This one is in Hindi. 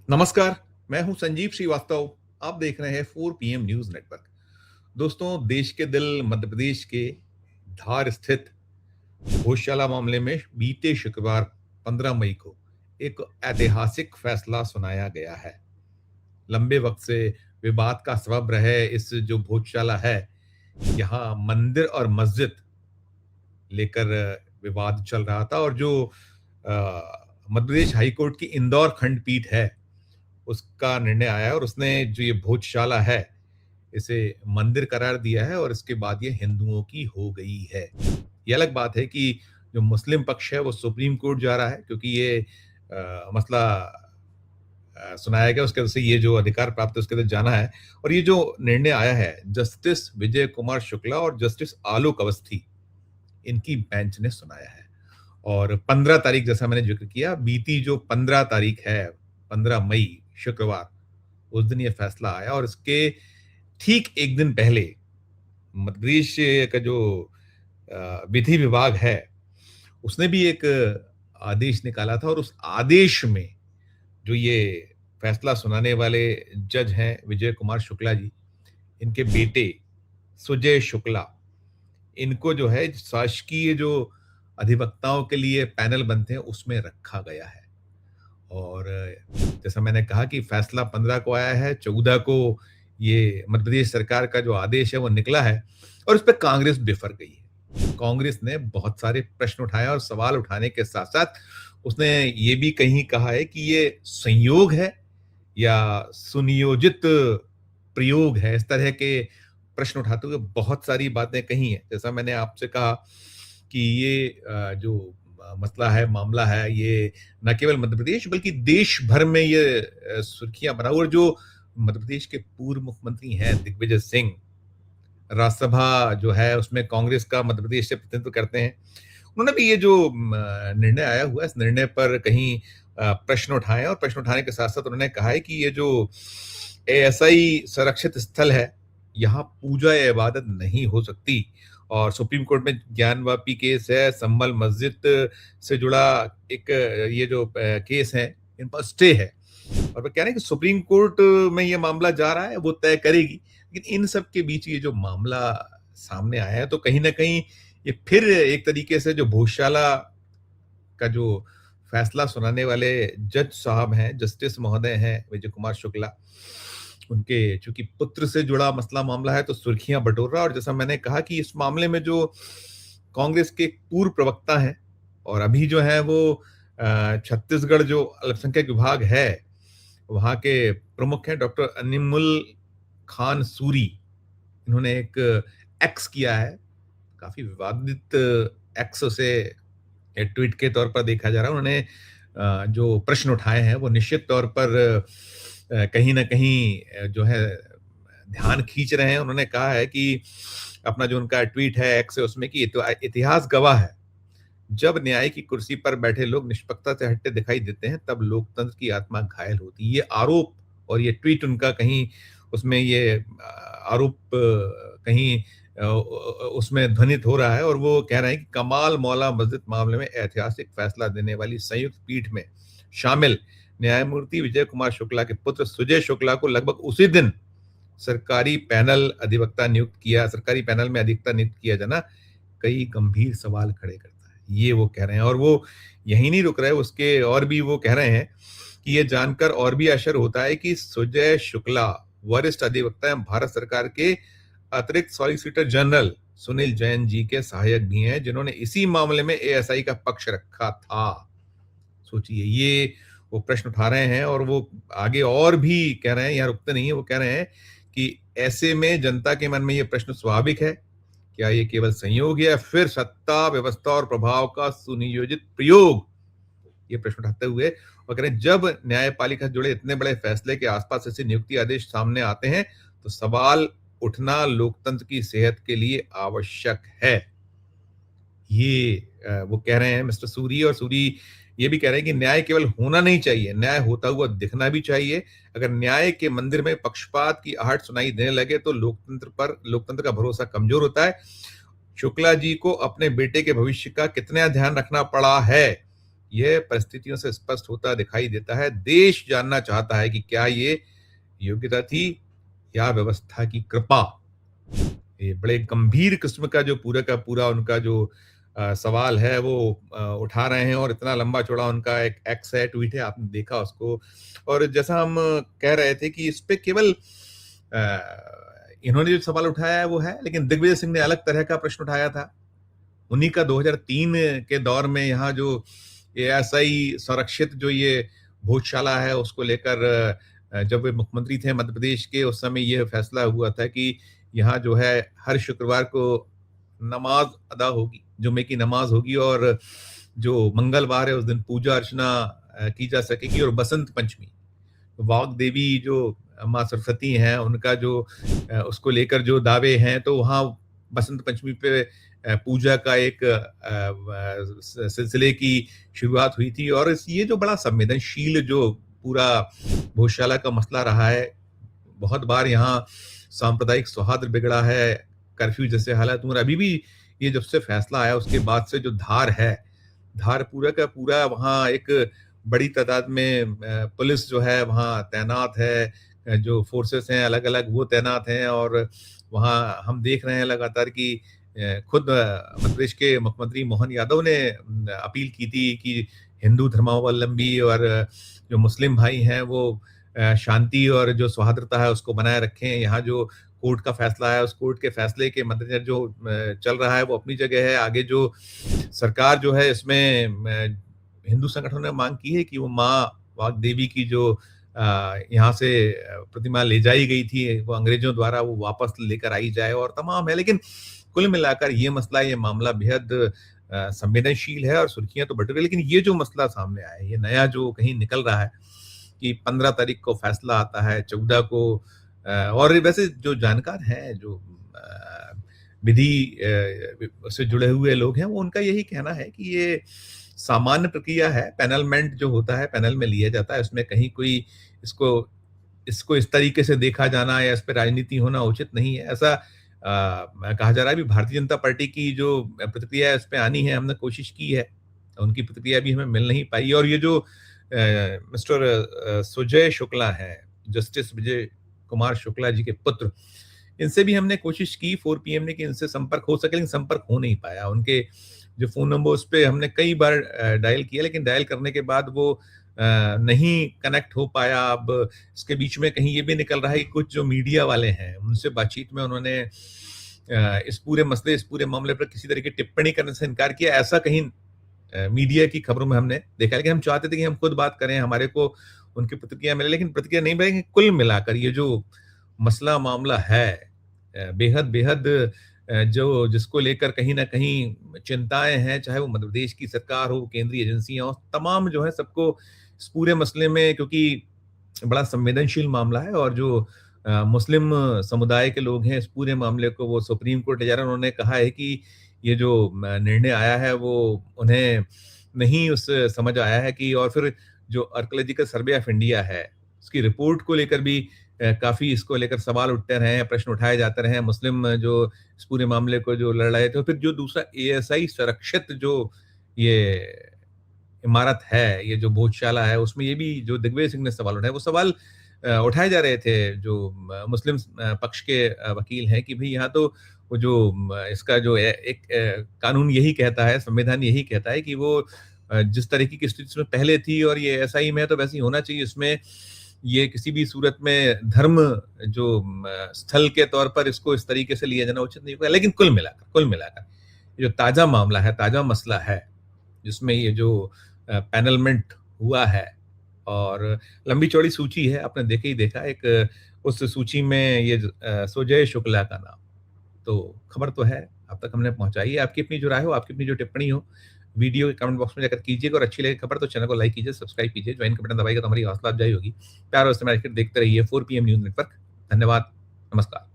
नमस्कार, मैं हूं संजीव श्रीवास्तव। आप देख रहे हैं 4 PM न्यूज नेटवर्क। दोस्तों, देश के दिल मध्य प्रदेश के धार स्थित भोजशाला मामले में बीते शुक्रवार 15 मई को एक ऐतिहासिक फैसला सुनाया गया है। लंबे वक्त से विवाद का सबब रहे इस जो भोजशाला है, यहाँ मंदिर और मस्जिद लेकर विवाद चल रहा था और जो मध्य प्रदेश हाईकोर्ट की इंदौर खंडपीठ है, उसका निर्णय आया और उसने जो ये भोजशाला है, इसे मंदिर करार दिया है और इसके बाद ये हिंदुओं की हो गई है। ये अलग बात है कि जो मुस्लिम पक्ष है वो सुप्रीम कोर्ट जा रहा है, क्योंकि ये मसला सुनाया गया, उसके वजह से ये जो अधिकार प्राप्त है उसके अंदर जाना है। और ये जो निर्णय आया है जस्टिस विजय कुमार शुक्ला और जस्टिस आलोक अवस्थी, इनकी बेंच ने सुनाया है। और 15 तारीख, जैसा मैंने जिक्र किया, बीती जो 15 तारीख है, 15 मई शुक्रवार, उस दिन ये फैसला आया और इसके ठीक एक दिन पहले मध्य प्रदेश का जो विधि विभाग है, उसने भी एक आदेश निकाला था और उस आदेश में जो ये फैसला सुनाने वाले जज हैं विजय कुमार शुक्ला जी, इनके बेटे सुजय शुक्ला, इनको जो है शासकीय जो अधिवक्ताओं के लिए पैनल बनते हैं उसमें रखा गया है। और जैसा मैंने कहा कि फैसला 15 को आया है, 14 को ये मध्य प्रदेश सरकार का जो आदेश है वो निकला है और इस पे कांग्रेस बिफर गई है। कांग्रेस ने बहुत सारे प्रश्न उठाए और सवाल उठाने के साथ-साथ उसने ये भी कहीं कहा है कि ये संयोग है या सुनियोजित प्रयोग है। इस तरह के प्रश्न उठाते हुए बहुत सारी बातें कही हैं। जैसा मैंने आपसे कहा कि ये जो मसला है, मामला है, ये न केवल मध्य प्रदेश बल्कि देश भर में ये सुर्खियां बना हुआ। और जो मध्य प्रदेश के पूर्व मुख्यमंत्री हैं दिग्विजय सिंह, राज्यसभा जो है उसमें कांग्रेस का मध्य प्रदेश से प्रतिनिधित्व करते हैं, उन्होंने भी ये जो निर्णय आया हुआ है, इस निर्णय पर कहीं प्रश्न उठाए और प्रश्न उठाने के साथ साथ उन्होंने कहा है कि ये जो एएसआई संरक्षित स्थल है, यहाँ पूजा या इबादत नहीं हो सकती। और सुप्रीम कोर्ट में ज्ञानवापी केस है, संभल मस्जिद से जुड़ा एक ये जो केस है, इन पर स्टे है और वो कह रहे हैं कि सुप्रीम कोर्ट में ये मामला जा रहा है, वो तय करेगी। लेकिन इन सब के बीच ये जो मामला सामने आया है, तो कहीं ना कहीं ये फिर एक तरीके से जो भोजशाला का जो फैसला सुनाने वाले जज साहब हैं, जस्टिस महोदय हैं विजय कुमार शुक्ला, उनके चूंकि पुत्र से जुड़ा मसला मामला है तो सुर्खियां बटोर रहा। और जैसा मैंने कहा कि इस मामले में जो कांग्रेस के पूर्व प्रवक्ता हैं और अभी जो है वो छत्तीसगढ़ जो अल्पसंख्यक विभाग है, वहां के प्रमुख हैं डॉक्टर अनिमुल खान सूरी। इन्होंने एक एक्स किया है, काफी विवादित एक्स से ट्वीट के तौर पर देखा जा रहा है। उन्होंने जो प्रश्न उठाए हैं वो निश्चित तौर पर कहीं ना कहीं जो है ध्यान खींच रहे हैं। उन्होंने कहा है कि अपना जो उनका ट्वीट है एक्स है उसमें कि इतिहास गवाह है, जब न्याय की कुर्सी पर बैठे लोग निष्पक्षता से हटते दिखाई देते हैं तब लोकतंत्र की आत्मा घायल होती है। ये आरोप और ये ट्वीट उनका कहीं उसमें ये आरोप कहीं उसमें ध्वनित हो रहा है और वो कह रहे हैं कि कमाल मौला मस्जिद मामले में ऐतिहासिक फैसला देने वाली संयुक्त पीठ में शामिल न्यायमूर्ति विजय कुमार शुक्ला के पुत्र सुजय शुक्ला को लगभग उसी दिन सरकारी पैनल में अधिवक्ता नियुक्त किया जाना कई गंभीर सवाल खड़े करता है, ये वो कह रहे हैं। और वो यही नहीं रुक रहे, उसके और भी वो कह रहे हैं कि ये जानकर और भी आश्चर्य होता है कि सुजय शुक्ला वरिष्ठ अधिवक्ता एवं भारत सरकार के अतिरिक्त सॉलिसिटर जनरल सुनील जैन जी के सहायक भी हैं, जिन्होंने इसी मामले में एएसआई का पक्ष रखा था। सोचिए, ये वो प्रश्न उठा रहे हैं और वो आगे और भी कह रहे हैं, यहाँ रुकते नहीं है। वो कह रहे हैं कि ऐसे में जनता के मन में ये प्रश्न स्वाभाविक है, क्या ये केवल संयोग है या फिर सत्ता व्यवस्था और प्रभाव का सुनियोजित प्रयोग। ये प्रश्न उठाते हुए वो कह रहे हैं, जब न्यायपालिका से जुड़े इतने बड़े फैसले के आसपास ऐसे नियुक्ति आदेश सामने आते हैं तो सवाल उठना लोकतंत्र की सेहत के लिए आवश्यक है। ये वो कह रहे हैं मिस्टर सूरी। और सूरी ये भी कह रहे हैं कि न्याय केवल होना नहीं चाहिए, न्याय होता हुआ दिखना भी चाहिए। अगर न्याय के मंदिर में पक्षपात की आहट सुनाई देने लगे तो लोकतंत्र का भरोसा कमजोर होता है। शुक्ला जी को अपने बेटे के भविष्य का कितना ध्यान रखना पड़ा है, यह परिस्थितियों से स्पष्ट होता दिखाई देता है। देश जानना चाहता है कि क्या ये योग्यता थी या व्यवस्था की कृपा। ये बड़े गंभीर किस्म का जो पूरा का पूरा उनका जो सवाल है वो उठा रहे हैं और इतना लंबा चौड़ा उनका एक एक्स है, ट्वीट है, आपने देखा उसको। और जैसा हम कह रहे थे कि इस पे केवल इन्होंने जो सवाल उठाया है वो है, लेकिन दिग्विजय सिंह ने अलग तरह का प्रश्न उठाया था। उन्हीं का 2003 के दौर में यहाँ जो एएसआई संरक्षित जो ये भोजशाला है उसको लेकर जब वे मुख्यमंत्री थे मध्य प्रदेश के, उस समय यह फैसला हुआ था कि यहाँ जो है हर शुक्रवार को नमाज अदा होगी, जुम्मे की नमाज होगी और जो मंगलवार है उस दिन पूजा अर्चना की जा सकेगी। और बसंत पंचमी वाग देवी जो माँ सरस्वती हैं उनका जो उसको लेकर जो दावे हैं, तो वहाँ बसंत पंचमी पे पूजा का एक सिलसिले की शुरुआत हुई थी। और ये जो बड़ा संवेदनशील जो पूरा भोजशाला का मसला रहा है, बहुत बार यहाँ सांप्रदायिक सौहार्द बिगड़ा है, कर्फ्यू जैसे हालात हुए। अभी भी ये जब से फैसला आया उसके बाद से जो धार है, धार पूरा का पूरा वहाँ एक बड़ी तादाद में पुलिस जो है वहाँ तैनात है, जो फोर्सेस हैं अलग अलग वो तैनात हैं। और वहाँ हम देख रहे हैं लगातार कि खुद मध्य प्रदेश के मुख्यमंत्री मोहन यादव ने अपील की थी कि हिंदू धर्मावलंबी और जो मुस्लिम भाई हैं वो शांति और जो सौहार्दता है उसको बनाए रखें। यहाँ जो कोर्ट का फैसला है उस कोर्ट के फैसले के मद्देनजर जो चल रहा है वो अपनी जगह है। आगे जो सरकार जो है इसमें हिंदू संगठनों ने मांग की है कि वो माँ वाग देवी की जो यहाँ से प्रतिमा ले जाई गई थी वो अंग्रेजों द्वारा वो वापस लेकर आई जाए और तमाम है। लेकिन कुल मिलाकर ये मसला, ये मामला बेहद संवेदनशील है और सुर्खियां तो बट रही है। लेकिन ये जो मसला सामने आया है, ये नया जो कहीं निकल रहा है कि 15 तारीख को फैसला आता है, 14 को और वैसे जो जानकार हैं, जो विधि से जुड़े हुए लोग हैं, वो उनका यही कहना है कि ये सामान्य प्रक्रिया है। पैनलमेंट जो होता है, पैनल में लिया जाता है, उसमें कहीं कोई इसको इस तरीके से देखा जाना या इस पे राजनीति होना उचित नहीं है, ऐसा कहा जा रहा है। अभी भारतीय जनता पार्टी की जो प्रतिक्रिया है इस पे आनी है, हमने कोशिश की है, उनकी प्रतिक्रिया भी हमें मिल नहीं पाई। और ये जो मिस्टर सुजय शुक्ला हैं, जस्टिस विजय कुमार शुक्ला जी के पुत्र, इनसे भी हमने कोशिश की 4 पीएम ने कि इनसे संपर्क हो सके, लेकिन संपर्क हो नहीं पाया। उनके जो फोन नंबर उस पे हमने कई बार डायल किया, लेकिन डायल करने के बाद वो नहीं कनेक्ट हो पाया। अब इसके बीच में कहीं ये भी निकल रहा है कि कुछ जो मीडिया वाले हैं उनसे बातचीत में उन्होंने इस पूरे मसले, इस पूरे मामले पर किसी तरह की टिप्पणी करने से इनकार किया, ऐसा कहीं मीडिया की खबरों में हमने देखा। लेकिन हम चाहते थे कि हम खुद बात करें, हमारे को उनकी प्रतिक्रिया मिले, लेकिन प्रतिक्रिया नहीं मिलेगी। कुल मिलाकर ये जो मसला मामला है बेहद बेहद जो जिसको लेकर कहीं ना कहीं चिंताएं हैं, चाहे वो मध्य प्रदेश की सरकार हो, केंद्रीय एजेंसियां हो, तमाम जो है सबको इस पूरे मसले में, क्योंकि बड़ा संवेदनशील मामला है और जो मुस्लिम समुदाय के लोग हैं इस पूरे मामले को वो सुप्रीम कोर्ट ले जा रहे हैं। उन्होंने कहा है कि ये जो निर्णय आया है वो उन्हें नहीं उस समझ आया है कि, और फिर जो आर्कियोलॉजिकल सर्वे ऑफ इंडिया है उसकी रिपोर्ट को लेकर भी काफी इसको लेकर सवाल उठते रहे हैं, प्रश्न उठाए जाते रहे हैं। मुस्लिम जो इस पूरे मामले को जो लड़ रहे थे, फिर जो दूसरा एएसआई संरक्षित जो ये इमारत है, ये जो भोजशाला है, उसमें ये भी जो दिग्विजय सिंह ने सवाल उठाए, वो सवाल उठाए जा रहे थे जो मुस्लिम पक्ष के वकील हैं कि भाई यहाँ तो वो जो इसका जो एक कानून यही कहता है, संविधान यही कहता है कि वो जिस तरीके की स्थिति उसमें पहले थी और ये एसआई में है तो वैसे ही होना चाहिए। इसमें ये किसी भी सूरत में धर्म जो स्थल के तौर पर इसको इस तरीके से लिया जाना उचित नहीं होगा। लेकिन कुल मिलाकर जो ताजा मामला है, ताजा मसला है, जिसमें ये जो पैनलमेंट हुआ है और लंबी चौड़ी सूची है, आपने देखा ही देखा, एक उस सूची में ये सुजय शुक्ला का नाम, तो खबर तो है, अब तक हमने पहुंचाई है। आपकी अपनी जो राय हो, आपकी अपनी जो टिप्पणी हो, वीडियो के कमेंट बॉक्स में जाकर कीजिएगा। और अच्छी लगे खबर तो चैनल को लाइक कीजिए, सब्सक्राइब कीजिए, ज्वाइन का बटन दबाइएगा तो हमारी हौसला अफजाई होगी। प्यार और इस्तेमाल देख देखते रहिए 4 PM न्यूज़ नेटवर्क। धन्यवाद, नमस्कार।